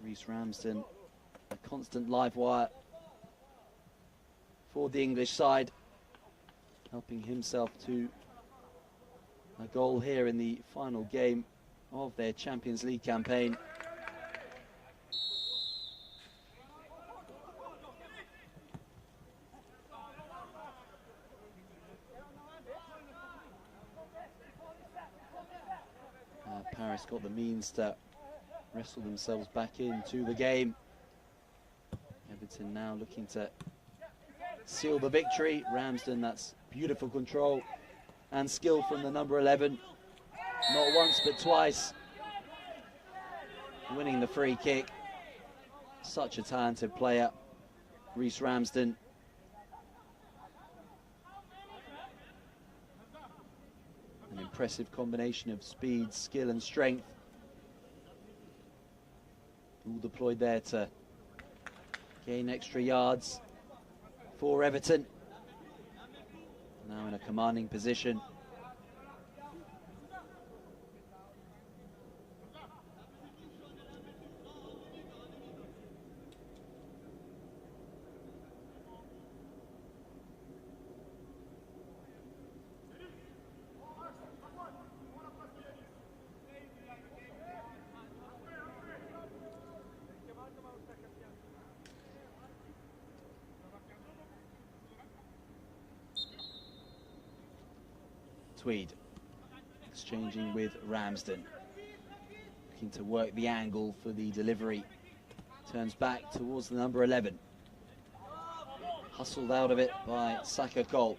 Reece Ramsden, a constant live wire for the English side, helping himself to a goal here in the final game of their Champions League campaign. Paris got the means to wrestle themselves back into the game. Everton now looking to seal the victory. Ramsden, that's beautiful control and skill from the number 11. Not once but twice winning the free kick. Such a talented player, Reece Ramsden. An impressive combination of speed, skill and strength, all deployed there to gain extra yards for Everton. Now in a commanding position. Tweed exchanging with Ramsden, looking to work the angle for the delivery. Turns back towards the number 11. Hustled out of it by Saka Cole.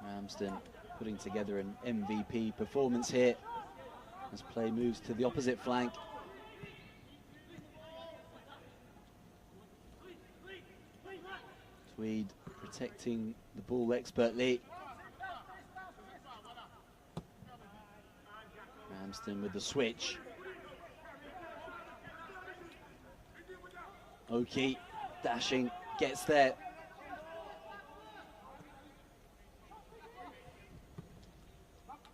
Ramsden putting together an MVP performance here as play moves to the opposite flank. Tweed protecting the ball expertly. Ramsden with the switch. Oki dashing, gets there.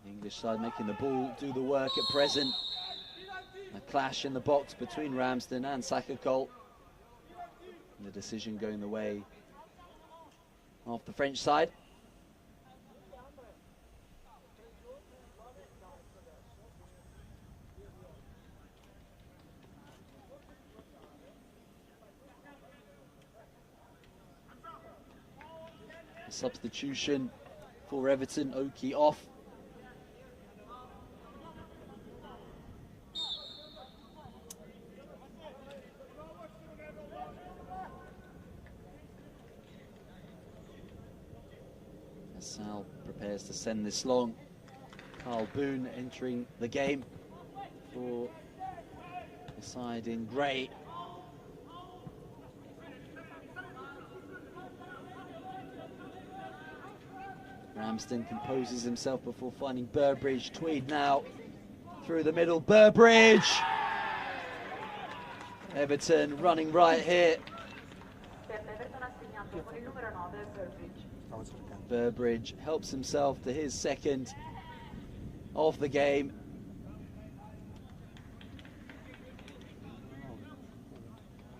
The English side making the ball do the work at present. A clash in the box between Ramsden and Saka Cole. And the decision going the way of the French side. A substitution for Everton, Oki off. Sal prepares to send this long. Carl Boone entering the game for the side in grey. Ramsden composes himself before finding Burbridge. Tweed now through the middle. Burbridge! Everton running right here. Burbridge helps himself to his second of the game.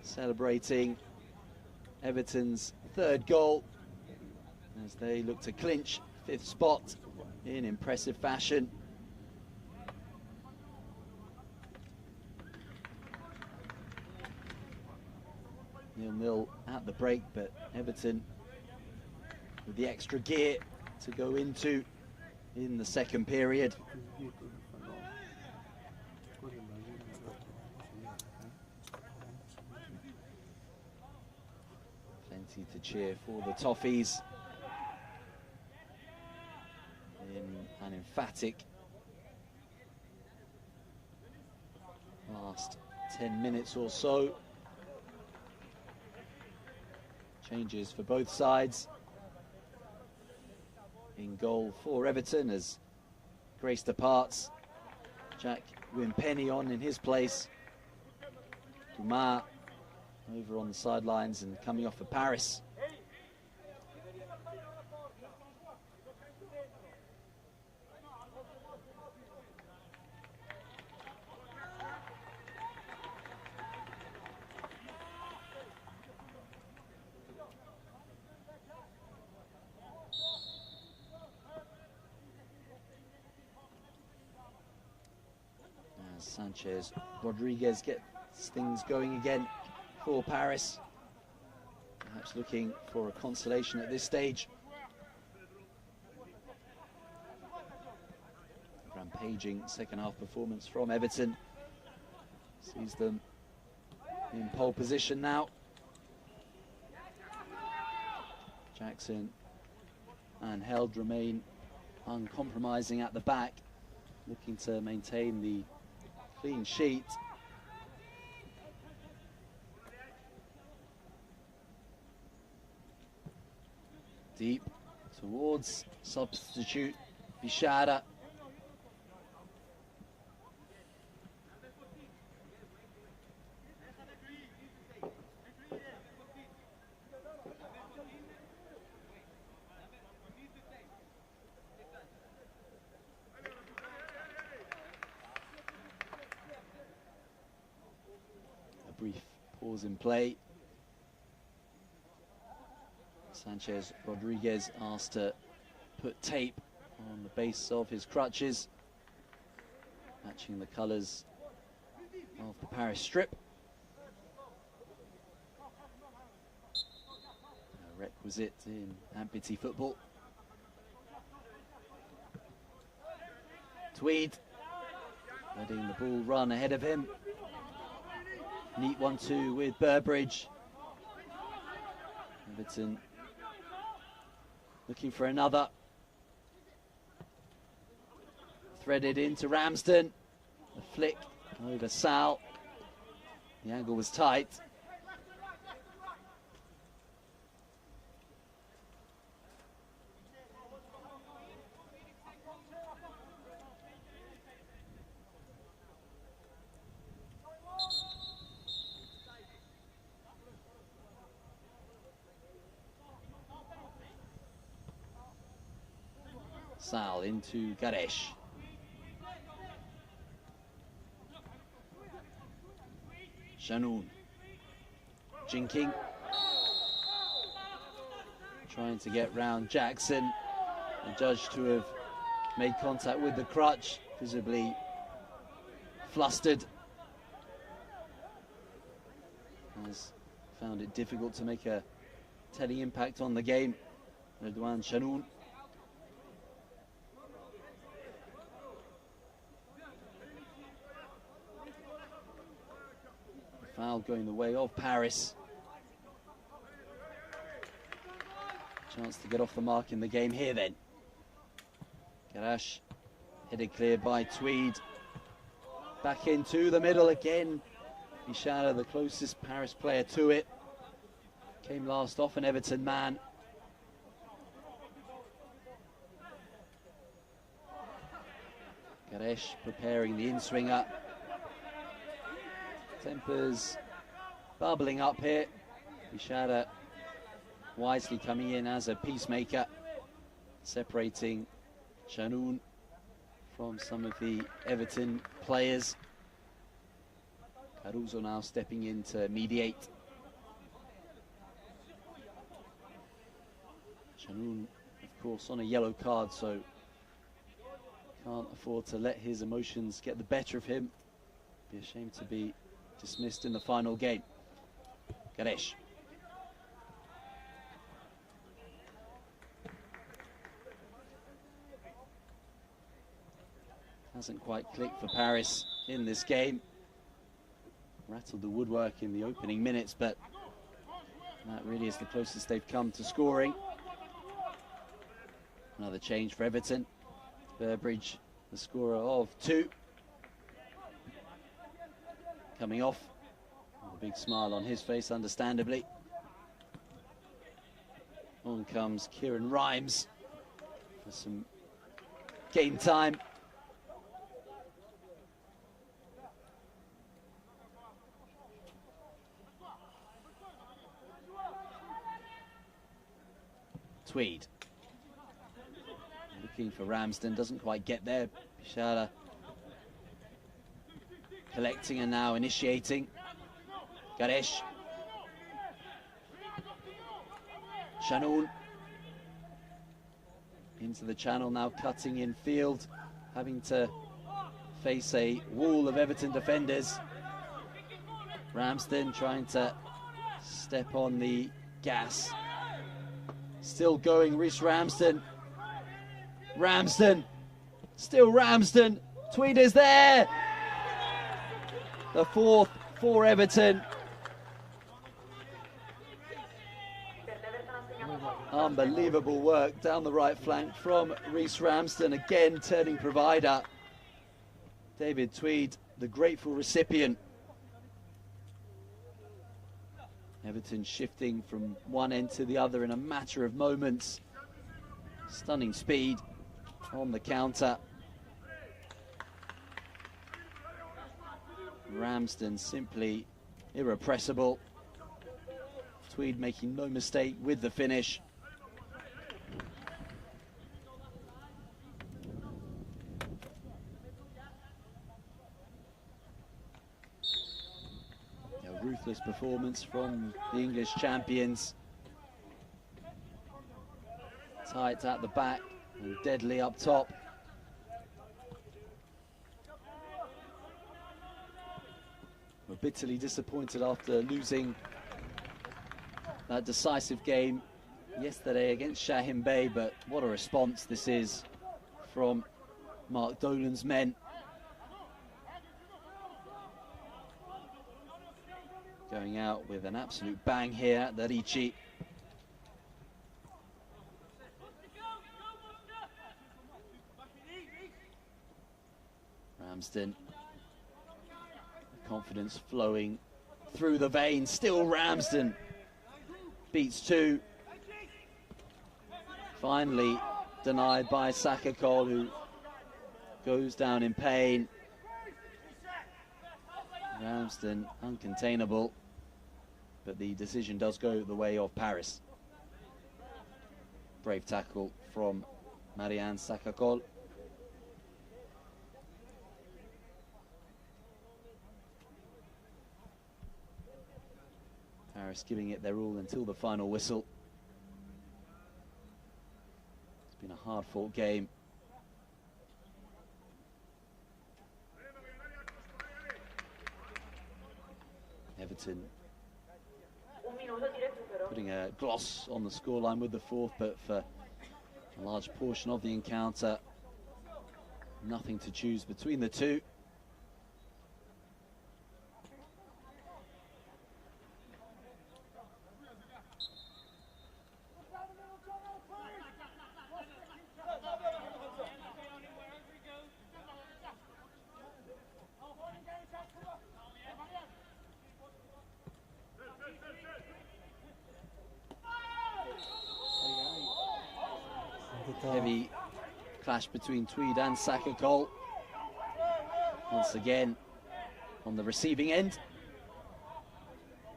Celebrating Everton's third goal as they look to clinch fifth spot in impressive fashion. Nil-nil at the break, but Everton with the extra gear to go into in the second period. Plenty to cheer for the Toffees in an emphatic last 10 minutes or so. Changes for both sides. In goal for Everton as Grace departs. Jack Wimpenny on in his place. Dumas over on the sidelines and coming off for Paris. Sanchez Rodriguez gets things going again for Paris. Perhaps looking for a consolation at this stage. Rampaging second half performance from Everton sees them in pole position now. Jackson and Held remain uncompromising at the back, looking to maintain the clean sheet. Deep towards substitute Bishara. A brief pause in play. Sanchez Rodriguez asked to put tape on the base of his crutches, matching the colours of the Paris strip. A requisite in amputee football. Tweed letting the ball run ahead of him. Neat 1-2 with Burbridge. Everton looking for another. Threaded into Ramsden. A flick over Sal. The angle was tight. Sal into Garesh. Shanoun. Jinking. Trying to get round Jackson. Adjudged to have made contact with the crutch, visibly flustered. Has found it difficult to make a telling impact on the game. Redouane Shanoun. Foul going the way of Paris. Chance to get off the mark in the game here then. Garash headed clear by Tweed. Back into the middle again. Bishara, the closest Paris player to it. Came last off an Everton man. Garesh preparing the in-swinger. Tempers bubbling up here. Bishara wisely coming in as a peacemaker, separating Shanoun from some of the Everton players. Caruso now stepping in to mediate. Shanoun, of course, on a yellow card, so can't afford to let his emotions get the better of him. Be ashamed to be dismissed in the final game. Garesh. Hasn't quite clicked for Paris in this game. Rattled the woodwork in the opening minutes, but that really is the closest they've come to scoring. Another change for Everton. Burbridge, the scorer of 2. Coming off, with a big smile on his face, understandably. On comes Kieran Rhymes for some game time. Tweed. Looking for Ramsden, doesn't quite get there. Pishala collecting and now initiating. Garesh. Shanun. Into the channel now, cutting in field, having to face a wall of Everton defenders. Ramsden trying to step on the gas. Still going, Reece Ramsden. Ramsden, still Ramsden. Tweed is there. The fourth for Everton. Unbelievable work down the right flank from Reece Ramsden, again turning provider. David Tweed, the grateful recipient. Everton shifting from one end to the other in a matter of moments. Stunning speed on the counter. Ramsden simply irrepressible. Tweed making no mistake with the finish. A ruthless performance from the English champions. Tight at the back and deadly up top. We're bitterly disappointed after losing that decisive game yesterday against Shaheen Bey, but what a response this is from Mark Dolan's men. Going out with an absolute bang here at the Ricci. Ramsden, confidence flowing through the veins. Still Ramsden beats two. Finally denied by Sakakol, who goes down in pain. Ramsden uncontainable, but the decision does go the way of Paris. Brave tackle from Marianne Sakakol. Paris giving it their all until the final whistle. It's been a hard-fought game. Everton putting a gloss on the scoreline with the fourth, but for a large portion of the encounter, nothing to choose between the two. Heavy clash between Tweed and Sakakol. Once again on the receiving end.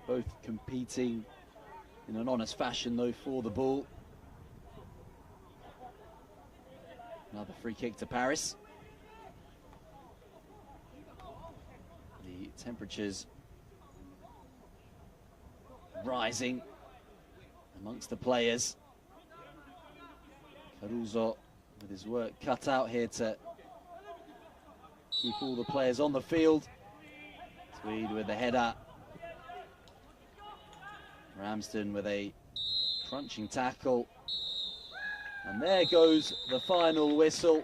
Both competing in an honest fashion though for the ball. Another free kick to Paris. The temperatures rising amongst the players. Caruso with his work cut out here to keep all the players on the field. Tweed with the header. Ramsden with a crunching tackle. And there goes the final whistle.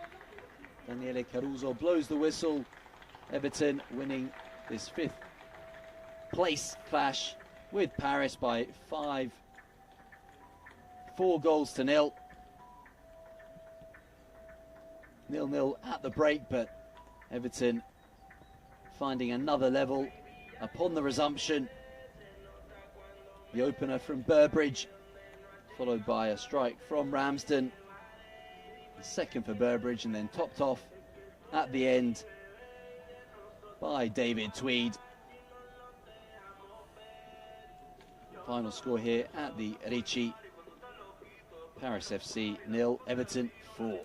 Daniele Caruso blows the whistle. Everton winning this fifth place clash with Paris by 4 goals to nil. 0-0 at the break, but Everton finding another level upon the resumption. The opener from Burbridge, followed by a strike from Ramsden. The second for Burbridge, and then topped off at the end by David Tweed. Final score here at the Ricci. Paris FC 0, Everton 4.